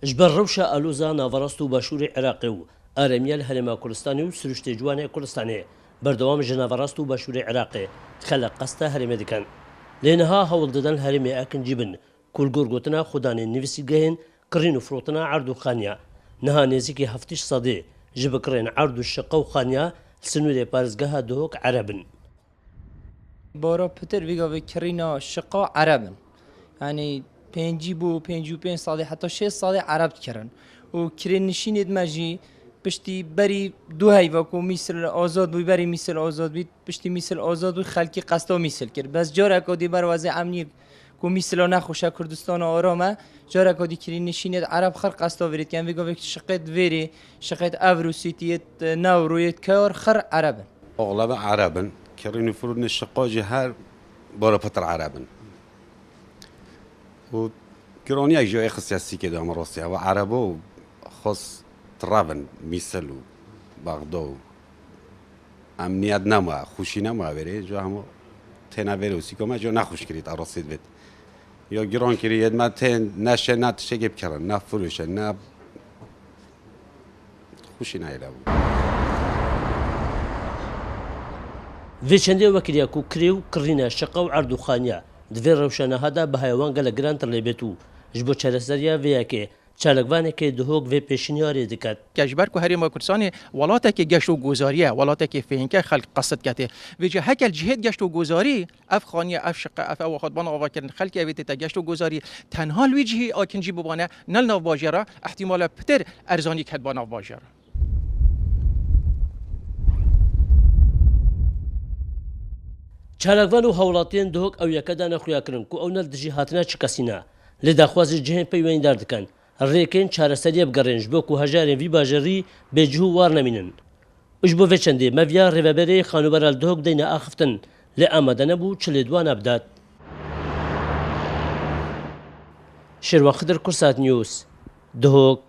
جبر روشا ئەلووزە ناوەڕاست و باشووری عێراقی و ئارەمیە لە هەرێما کوردستانی و سروشتێ جوانێ کوردستانێ بەردەوام ژە ناوەڕاست و باشووری عێراقێ خە لە قەستە هەرێمە دەکەن لێنەها هەوڵ دەدەن هەرێمێ ئەکنجی بن کولگۆر گوتنە خودانێ نویسی گەهێن کڕین و فرۆتنە عەرد و خانیا نەها نێزیکی هەفتیش سەدێ ji bikirên erd û şiqa û xaniya sinûrê parêzgeha Duhok ereb in. Bara pitir vîgavê kirîna şiqa ereb in. Yani pêncî bû pêncî û pênc salê heta şêst salê ereb dikirin. û kirênişînê me jî piştî berî du heyva ku mîsil azad bû berî mîsil azad bî piştî mîsil azad bû xelkî qesta mîsil kir. Bes careka dî berwazê emnî ku mîsila nexweşe Kurdistana aram e careka dî kirênişînê ereb xir qesta verît yani vêgavê şiqet verê şiqet ev Rûsîtiyet Newroyet kar xir ereb in. Oğlava Arabın, kirîn û firûnê şiqa jî her bara pitir Arabın. û gironiya jî xisiyasîkê de rastî ew Arabo û xos tiravin mîsil û Baxda û emniyet nema, xwişî nema verê ji hemû têne verê û sîkoma jî nexweş kirî te rastî divêt. Ya giron kirî yê me tên neşe ne tişekê bikirin, ne firûşe, ne xwişî neyê bû. Vê çendê wekiriya ku kirê û kirîna şiqa û erd û xaniya di vê rewşaneha de bi heyewan gelek giran tir lêbêt û ji bo çareseriya vê yekê çalekvanekê Duhok vê pêşîniyarê diket. Ji ber ku Herêma Kurdistanê welatekê geşt û gozariye welatekê fêhînke xelk qesit ketê vê cî hekel cihêt geşt û gozarî ev xaniye ev şiqa ev xwedbana avakirin xelkê evê tê te geşt û gozarî tenha li wî cihê akincî bibane nel nav bajêra ihtimala pitir erzanîk hedba nav bajêra. Çalekvan û hewlatiyên Duhok ew yekeda nexuyakirin ku ew nel dijî hatina çi kesîne lê daxwazê cihên peywendar dikin rêkên çareseriye bigerin ji bo ku hejarên vî bajarî bêcih û war nemînin. Ji bo vê çendê meviya rêveberê xanûbera li Duhok deyne axiftin lê amade nebû çi lêdwana bidat. Şêrwan Xidir, Kursat News, Duhok.